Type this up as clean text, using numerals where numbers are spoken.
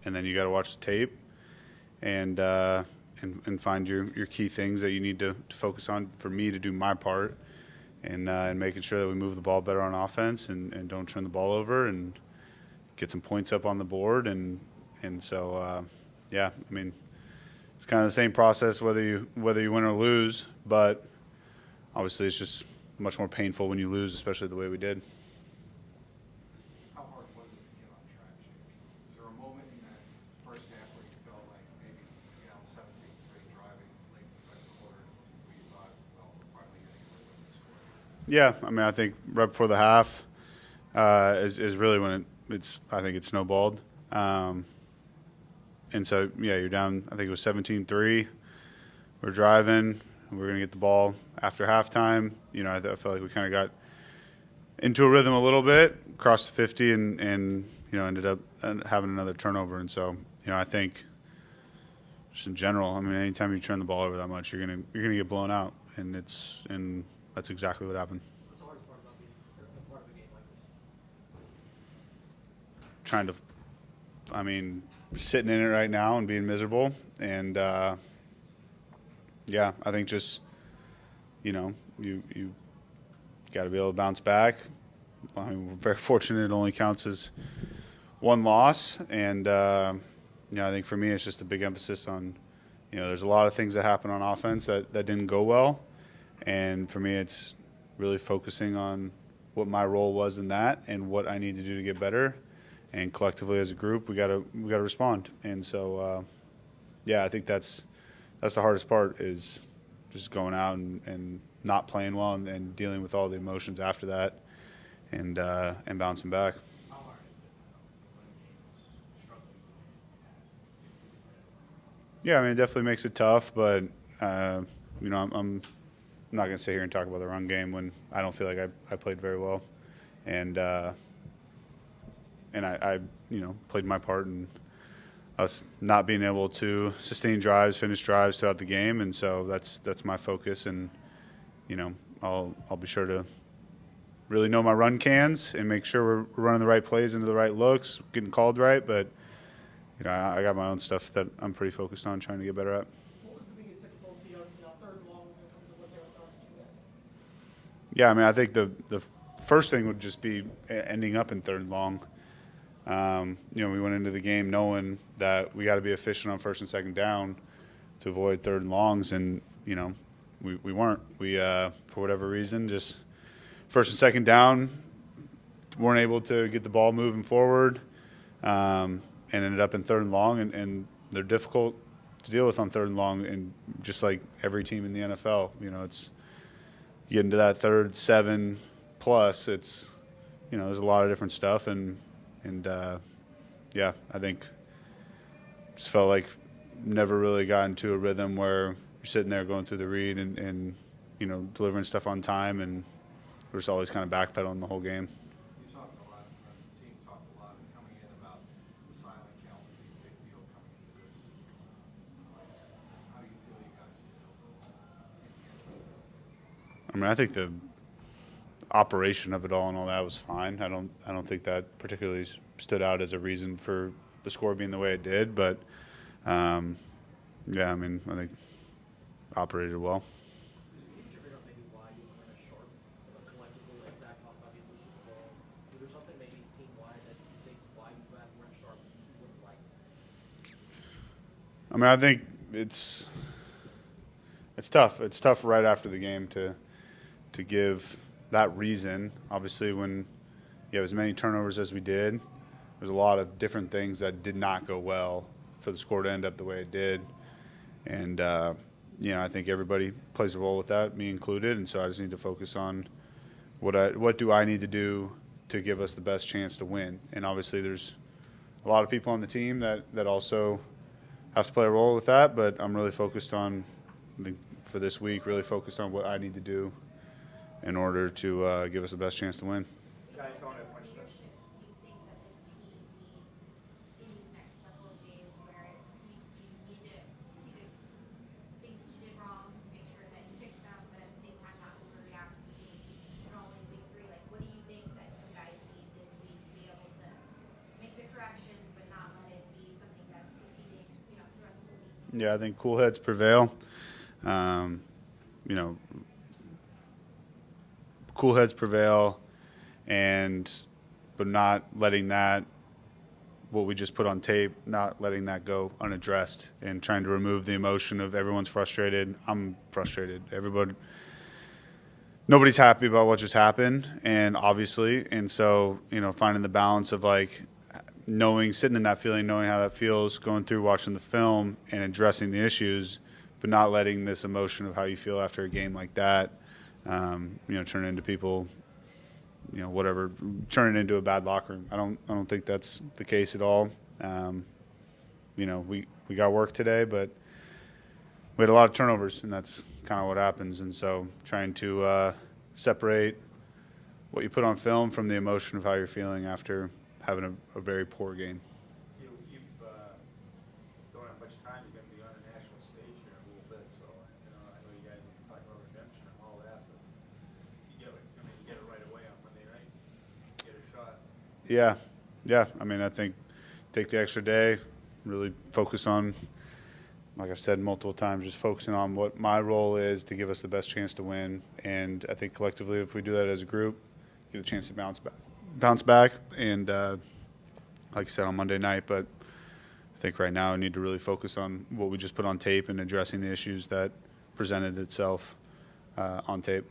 and then you got to watch the tape and find your key things that you need to focus on for me to do my part, and making sure that we move the ball better on offense and don't turn the ball over and get some points up on the board. And so, yeah, I mean, it's kind of the same process whether you win or lose, but obviously it's just much more painful when you lose, especially the way we did. How hard was it to get on track, Jake? Was there a moment in that first half where you felt like maybe down 17-3 driving late in the second quarter where you thought, well, we're finally getting away with this score? Yeah, I mean, I think right before the half is really when I think it snowballed. And so, yeah, you're down, I think it was 17-3. We're driving. We're going to get the ball after halftime. You know, I felt like we kind of got into a rhythm a little bit, crossed the 50, and you know, ended up having another turnover. And so, you know, I think just in general, I mean, anytime you turn the ball over that much, you're gonna get blown out, and that's exactly what happened. What's the hardest part about being a part of a game like this? Trying to, I mean, sitting in it right now and being miserable, and yeah, I think just, you know, you got to be able to bounce back. I mean, we're very fortunate; it only counts as one loss, and you know, I think for me, it's just a big emphasis on, you know, there's a lot of things that happen on offense that didn't go well, and for me, it's really focusing on what my role was in that and what I need to do to get better. And collectively as a group, we gotta respond. And so, yeah, I think that's the hardest part, is just going out and not playing well and dealing with all the emotions after that, and bouncing back. How hard is it when games struggling? Yeah, I mean, it definitely makes it tough, but you know, I'm not gonna sit here and talk about the run game when I don't feel like I played very well, and I you know, played my part in us not being able to sustain drives, finish drives throughout the game, and so that's my focus. And you know, I'll be sure to really know my run cans and make sure we're running the right plays into the right looks, getting called right. But you know, I got my own stuff that I'm pretty focused on trying to get better at. What was the biggest difficulty on third and long in terms of what they were throwing at you guys? Yeah, I mean, I think the first thing would just be ending up in third and long. You know, we went into the game knowing that we got to be efficient on first and second down to avoid third and longs, and you know, we weren't. We for whatever reason, just first and second down, weren't able to get the ball moving forward, and ended up in third and long, and they're difficult to deal with on third and long, and just like every team in the NFL, you know, it's you get into that third 7+, it's, you know, there's a lot of different stuff, and yeah, I think just felt like never really got into a rhythm where you're sitting there going through the read and you know, delivering stuff on time, and we're just always kind of backpedaling the whole game. You talked a lot, the team talked a lot coming in about the silent count being a big deal coming into this place. How do you feel you guys did? I mean, I think the operation of it all and all that was fine. I don't think that particularly stood out as a reason for the score being the way it did, but yeah, I mean, I think operated well. Did you figure out maybe why you weren't as sharp collectively, like Zach talked about the Super Bowl? Was there something maybe team-wide that you think why you guys weren't sharp you would have liked? I mean, I think it's tough. It's tough right after the game to give that reason. Obviously, when you have as many turnovers as we did, there's a lot of different things that did not go well for the score to end up the way it did. And, you know, I think everybody plays a role with that, me included. And so I just need to focus on what do I need to do to give us the best chance to win. And obviously there's a lot of people on the team that also have to play a role with that. But I'm really focused on, I think for this week, really focused on what I need to do in order to give us the best chance to win. Guys don't have much Do you think that this team needs in these next couple of games where you need to see the things that you did wrong, make sure that you fix them, but at the same time not overreact to you're only week 3? Like, what do you think that you guys need this week to be able to make the corrections but not let it be something Yeah, I think cool heads prevail. You know, cool heads prevail, but not letting that, what we just put on tape, not letting that go unaddressed and trying to remove the emotion of everyone's frustrated. I'm frustrated. Nobody's happy about what just happened, and obviously, and so, finding the balance of like sitting in that feeling, knowing how that feels, going through watching the film and addressing the issues, but not letting this emotion of how you feel after a game like that, turn into people, whatever, turn it into a bad locker room. I don't think that's the case at all. We got work today, but we had a lot of turnovers, and that's kind of what happens. And so trying to separate what you put on film from the emotion of how you're feeling after having a very poor game. You don't have much time. You're going to be on a national stage here in a little bit, so I know you guys are talking about redemption and all that, but you get it right away on Monday night. Get a shot. Yeah. I mean, I think take the extra day, really focus on, like I've said multiple times, just focusing on what my role is to give us the best chance to win. And I think collectively, if we do that as a group, get a chance to bounce back. And like I said, on Monday night, but I think right now I need to really focus on what we just put on tape and addressing the issues that presented itself on tape.